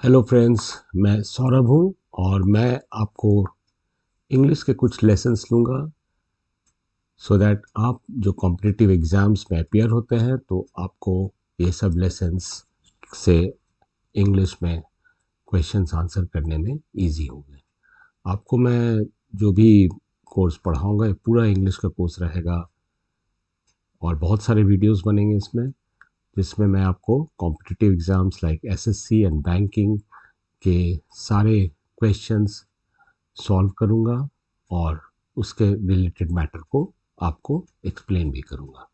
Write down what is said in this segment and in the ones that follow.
Hello friends, मैं सौरभ हूँ और मैं आपको इंग्लिश के कुछ लेसन्स लूँगा सो दैट आप जो कॉम्पिटिटिव एग्ज़ाम्स में अपीयर होते हैं तो आपको ये सब लेसन्स से इंग्लिश में क्वेश्चंस आंसर करने में इजी होंगे। आपको मैं जो भी कोर्स पढ़ाऊँगा ये पूरा इंग्लिश का कोर्स रहेगा और बहुत सारे वीडियोस बनेंगे इसमें, जिसमें मैं आपको competitive exams like SSC and banking के सारे क्वेश्चंस सॉल्व करूँगा और उसके रिलेटेड मैटर को आपको एक्सप्लेन भी करूँगा।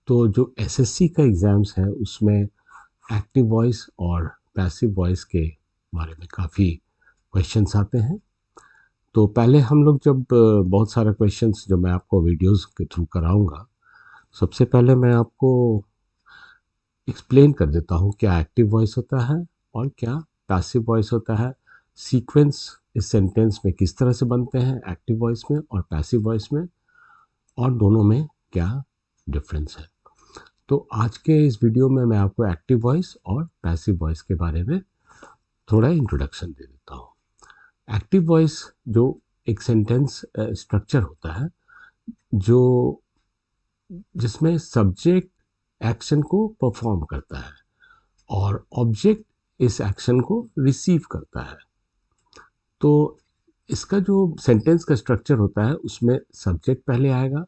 तो जो एसएससी का एग्ज़ाम्स है उसमें एक्टिव वॉइस और पैसिव वॉइस के बारे में काफ़ी क्वेश्चंस आते हैं। तो पहले हम लोग जब बहुत सारे क्वेश्चंस जो मैं आपको वीडियोस के थ्रू कराऊंगा, सबसे पहले मैं आपको एक्सप्लेन कर देता हूँ क्या एक्टिव वॉइस होता है और क्या पैसिव वॉइस होता है। सीक्वेंस इस सेंटेंस में किस तरह से बनते हैं एक्टिव वॉइस में और पैसिव वॉइस में, और दोनों में क्या डिफरेंस है। तो आज के इस वीडियो में मैं आपको एक्टिव वॉइस और पैसिव वॉइस के बारे में थोड़ा इंट्रोडक्शन दे देता हूँ। एक्टिव वॉइस जो एक सेंटेंस स्ट्रक्चर होता है जो जिसमें सब्जेक्ट एक्शन को परफॉर्म करता है और ऑब्जेक्ट इस एक्शन को रिसीव करता है। तो इसका जो सेंटेंस का स्ट्रक्चर होता है उसमें सब्जेक्ट पहले आएगा,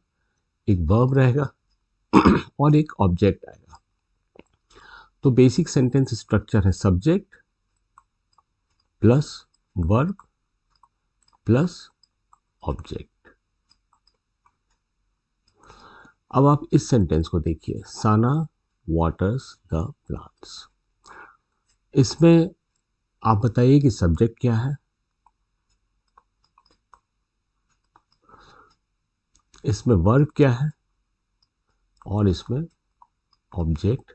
एक वर्ब रहेगा और एक ऑब्जेक्ट आएगा। तो बेसिक सेंटेंस स्ट्रक्चर है subject plus verb plus object. अब आप इस सेंटेंस को देखिए, साना वाटर्स द प्लांट्स। इसमें आप बताइए कि सब्जेक्ट क्या है, इसमें वर्ब क्या है और इसमें ऑब्जेक्ट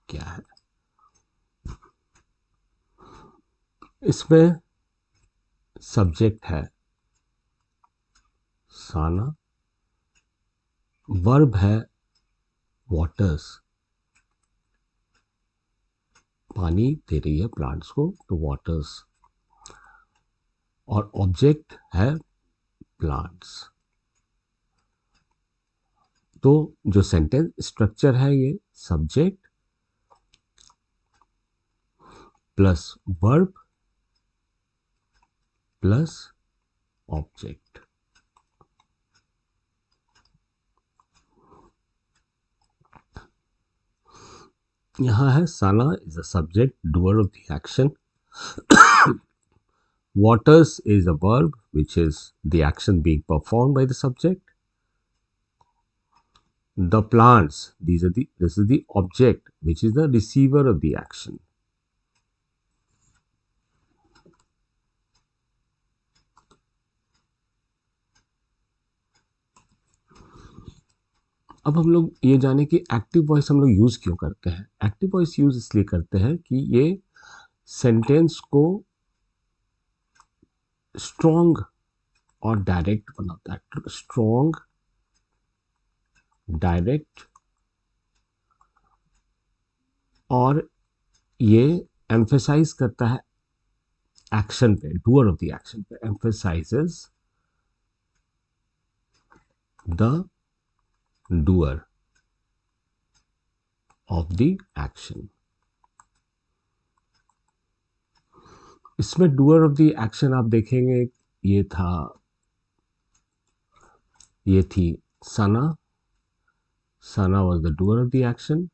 क्या है। इसमें सब्जेक्ट है साना, वर्ब है वाटर्स, पानी दे रही है प्लांट्स को तो वाटर्स, और ऑब्जेक्ट है प्लांट्स। तो जो सेंटेंस स्ट्रक्चर है ये subject plus verb plus object. यहां है Sana is a subject doer of the action, waters is a verb which is the action being performed by the subject, the plants this is the object which is the receiver of the action. अब हम लोग ये जाने कि active voice हम लोग use क्यों करते हैं। एक्टिव वॉइस यूज इसलिए करते हैं कि ये सेंटेंस को स्ट्रॉन्ग और डायरेक्ट बनाता है। स्ट्रॉन्ग, डायरेक्ट, और ये एम्फेसाइज करता है एक्शन पे, डूअर ऑफ द एक्शन पे, emphasises the doer of the action. इसमें डूअर ऑफ द एक्शन आप देखेंगे ये था, ये थी Sana, Sana was the doer of the action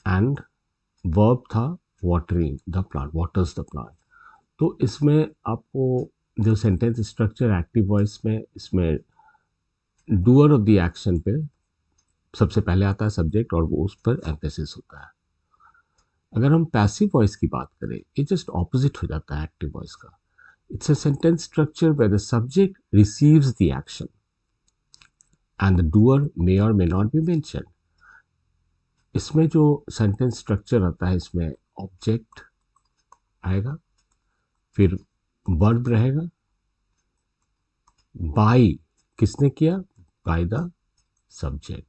and verb था watering the plant, waters the plant. तो इसमें आपको जो सेंटेंस स्ट्रक्चर एक्टिव वॉइस में, इसमें डूअर ऑफ द एक्शन पे सबसे पहले आता है सब्जेक्ट और वो उस पर एम्फेसिस होता है। अगर हम पैसिव वॉइस की बात करें, ये जस्ट ऑपोजिट हो जाता है एक्टिव वॉइस का। It's a sentence structure where the subject receives the action and the doer may और मे नॉट बी मेंशन। इसमें जो सेंटेंस स्ट्रक्चर आता है इसमें ऑब्जेक्ट आएगा, फिर वर्ब रहेगा, बाय किसने किया, by the subject.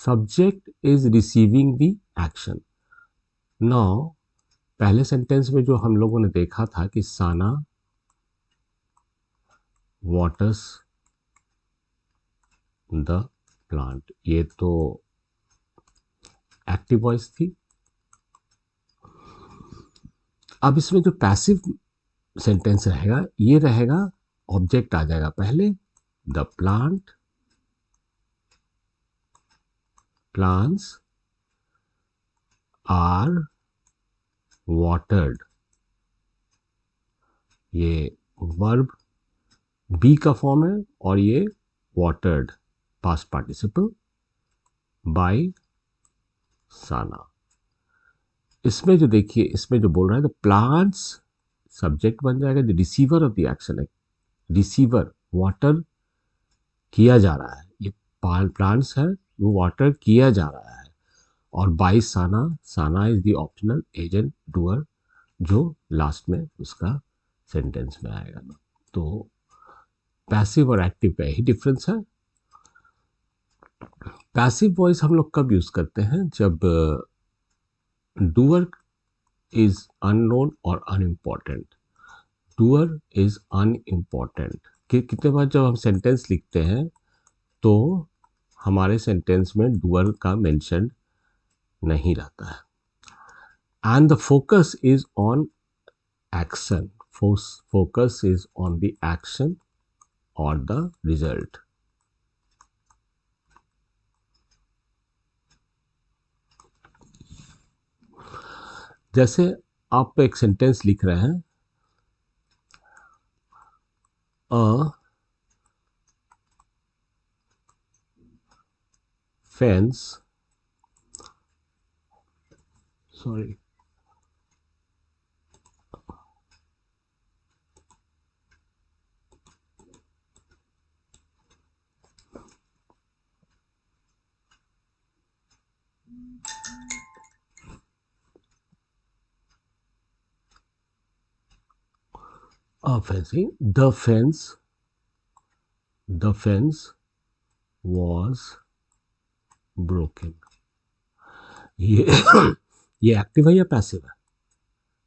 Subject is receiving the action. Now पहले सेंटेंस में जो हम लोगों ने देखा था कि साना वाटर्स द प्लांट, ये तो एक्टिव वॉइस थी। अब इसमें जो पैसिव सेंटेंस रहेगा, ये रहेगा ऑब्जेक्ट आ जाएगा पहले, द प्लांट्स आर वाटर्ड, ये वर्ब बी का फॉर्म है और ये वाटर्ड पास्ट पार्टिसिपल बाय साना। इसमें जो देखिए, इसमें जो बोल रहा है द प्लांट्स, सब्जेक्ट बन जाएगा, the receiver of the action है, रिसीवर वाटर किया जा रहा है, ये प्लांट्स है वो वाटर किया जा रहा है, और by Sana, Sana is the optional agent doer जो लास्ट में उसका सेंटेंस में आएगा। तो पैसिव और एक्टिव का यही डिफरेंस है। पैसिव वॉइस हम लोग कब यूज करते हैं, जब डूअर इज अननोन और अनइम्पॉर्टेंट। डूअर इज अनइम्पॉर्टेंट कि कितने बार जब हम सेंटेंस लिखते हैं तो हमारे सेंटेंस में डूअर का मेंशन नहीं रहता है। And the focus is on action, focus is on the action और द रिजल्ट। जैसे आप एक सेंटेंस लिख रहे हैं, a fence, sorry, fencing, the fence was broken। ये ये एक्टिव है या पैसिव है?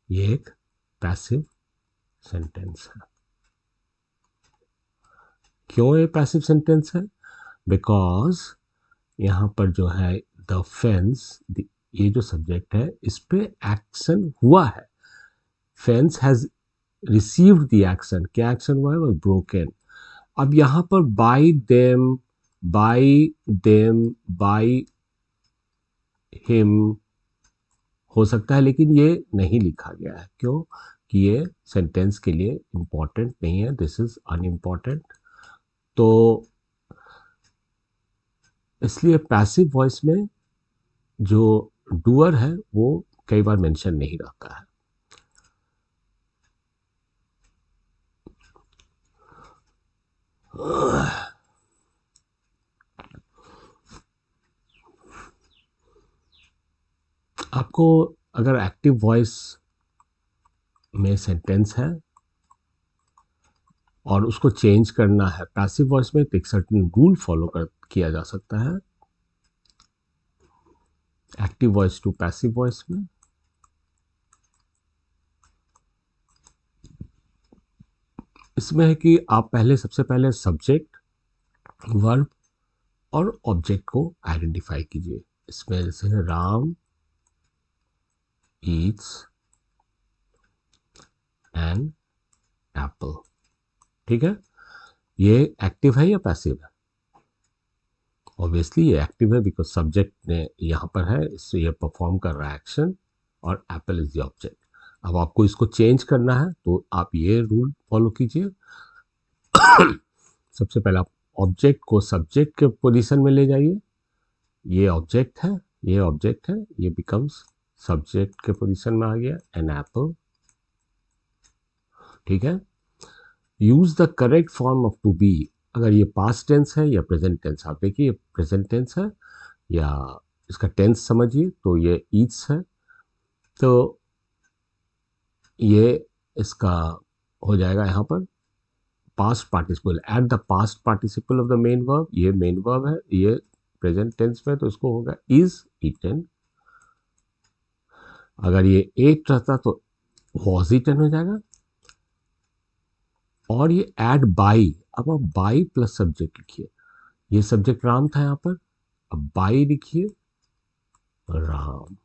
ये एक पैसिव सेंटेंस है। क्यों ये पैसिव सेंटेंस है? बिकॉज यहाँ पर जो है द फेंस, ये जो सब्जेक्ट है इस पे एक्शन हुआ है, fence has received the action, क्या एक्शन हुआ है? वो ब्रोकन। अब यहाँ पर बाय देम, बाय हिम हो सकता है, लेकिन ये नहीं लिखा गया है। क्यों? कि ये सेंटेंस के लिए इंपॉर्टेंट नहीं है, दिस इज अनइम्पॉर्टेंट। तो इसलिए पैसिव वॉइस में जो डूअर है वो कई बार मेंशन नहीं रहता है। आपको अगर एक्टिव वॉइस में सेंटेंस है और उसको चेंज करना है पैसिव वॉइस में, तो एक सर्टेन रूल फॉलो किया जा सकता है active voice to passive voice में। इसमें है कि आप पहले, सबसे पहले सब्जेक्ट, वर्ब और ऑब्जेक्ट को आइडेंटिफाई कीजिए। इसमें जैसे राम ईट्स एन एप्पल, ठीक है? ये एक्टिव है या पैसिव है? ऑब्वियसली ये एक्टिव है, बिकॉज सब्जेक्ट ने यहाँ पर है, इससे ये परफॉर्म कर रहा है एक्शन, और एप्पल इज द ऑब्जेक्ट। अब आपको इसको चेंज करना है तो आप ये रूल फॉलो कीजिए। सबसे पहले आप ऑब्जेक्ट को सब्जेक्ट के पोजीशन में ले जाइए, ये ऑब्जेक्ट है, ये ऑब्जेक्ट है, ये बिकम्स सब्जेक्ट के पोजीशन में आ गया, एन एप्पल, ठीक है? Use the correct form of to be. अगर ये पास्ट टेंस है या प्रेजेंट टेंस, आप देखिए ये प्रेजेंट टेंस है या इसका टेंस समझिए, तो ये ईट्स है, तो ये इसका हो जाएगा यहाँ पर past participle, at the past participle of the main verb, ये मेन वर्ब है, ये प्रेजेंट टेंस में तो इसको होगा इज ईटन। अगर ये एट रहता तो वॉज ईटन हो जाएगा। और ये ऐड बाई, अब आप बाई प्लस सब्जेक्ट लिखिए। ये सब्जेक्ट राम था यहाँ पर, अब बाई लिखिए राम।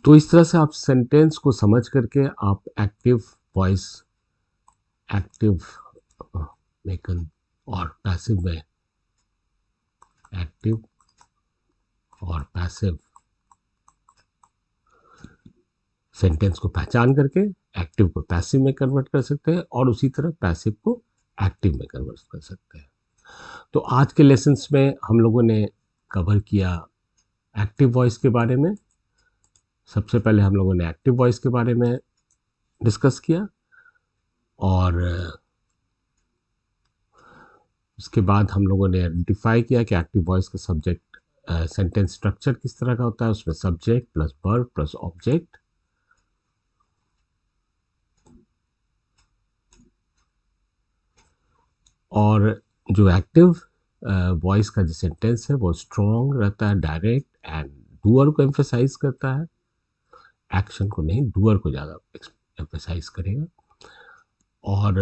तो इस तरह से आप सेंटेंस को समझ करके आप एक्टिव वॉइस, एक्टिव में और पैसिव में, एक्टिव और पैसिव सेंटेंस को पहचान करके एक्टिव को पैसिव में कन्वर्ट कर सकते हैं और उसी तरह पैसिव को एक्टिव में कन्वर्ट कर सकते हैं। तो आज के लेसन्स में हम लोगों ने कवर किया एक्टिव वॉइस के बारे में। सबसे पहले हम लोगों ने एक्टिव वॉइस के बारे में डिस्कस किया और उसके बाद हम लोगों ने आइडेंटिफाई किया कि एक्टिव वॉइस का सब्जेक्ट सेंटेंस स्ट्रक्चर किस तरह का होता है। उसमें subject plus verb plus object. और जो एक्टिव वॉइस का जो सेंटेंस है वो स्ट्रॉन्ग रहता है, डायरेक्ट एंड डूअर को एम्फेसाइज करता है, एक्शन को नहीं, डूअर को ज़्यादा एम्फेसाइज करेगा। और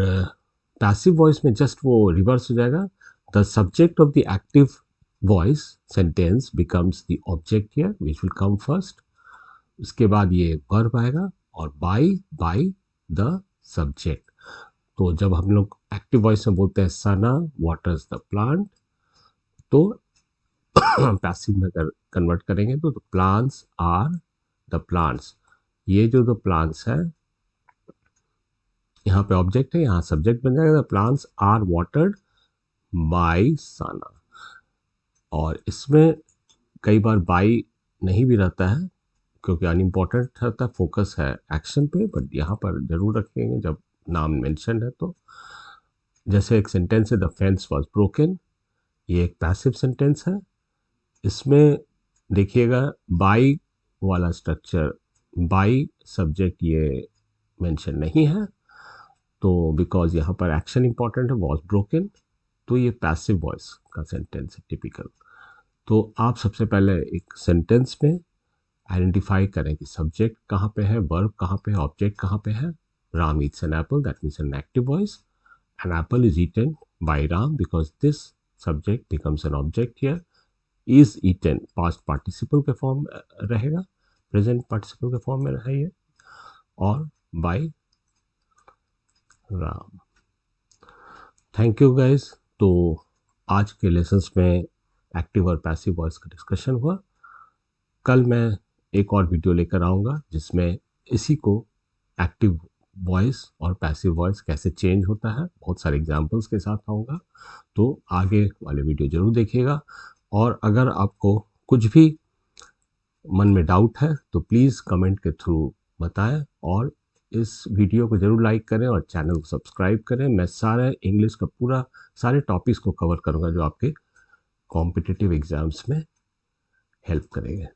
पैसिव वॉइस में जस्ट वो रिवर्स हो जाएगा। The subject of the active voice sentence becomes the object here which will come first. उसके बाद ये वर्ब आएगा और बाय द सब्जेक्ट। तो जब हम लोग एक्टिव वॉइस में बोलते हैं सना वाटर्स द प्लांट, तो पैसिव में कन्वर्ट करेंगे तो प्लांट्स आर द प्लांट्स। ये जो द प्लांट्स है, यहाँ पे ऑब्जेक्ट है, यहाँ सब्जेक्ट बन जाएगा। The plants are watered by Sana. और इसमें कई बार बाई नहीं भी रहता है क्योंकि अनइम्पॉर्टेंट रहता है, फोकस है एक्शन पे, बट यहाँ पर जरूर रखेंगे जब नाम मेंशन है। तो जैसे एक सेंटेंस है द फेंस वॉज ब्रोकन, ये एक पैसिव सेंटेंस है। इसमें देखिएगा बाई वाला स्ट्रक्चर, बाई सब्जेक्ट ये मेंशन नहीं है, तो बिकॉज यहाँ पर एक्शन इंपॉर्टेंट है, वॉज ब्रोकन, तो ये पैसिव वॉइस का सेंटेंस है टिपिकल। तो आप सबसे पहले एक सेंटेंस में आइडेंटिफाई करें कि सब्जेक्ट कहाँ पे है, वर्ब कहाँ पे है, ऑब्जेक्ट कहाँ पे है। Ram eats an apple, that means an active voice. An apple is eaten by Ram because this subject becomes an object here. Is eaten past participle के फॉर्म रहेगा, प्रेजेंट पार्टिसिपल के फॉर्म में है ये, और by Ram. Thank you guys. तो आज के लेसन्स में एक्टिव और पैसिव वॉइस का डिस्कशन हुआ। कल मैं एक और वीडियो लेकर आऊँगा जिसमें इसी को एक्टिव वॉइस और पैसिव वॉइस कैसे चेंज होता है बहुत सारे एग्जांपल्स के साथ आऊँगा। तो आगे वाले वीडियो ज़रूर देखिएगा। और अगर आपको कुछ भी मन में डाउट है तो प्लीज़ कमेंट के थ्रू बताएं और इस वीडियो को ज़रूर लाइक करें और चैनल को सब्सक्राइब करें। मैं सारे इंग्लिश का पूरा सारे टॉपिक्स को कवर करूँगा जो आपके कॉम्पिटिटिव एग्ज़ाम्स में हेल्प करेंगे।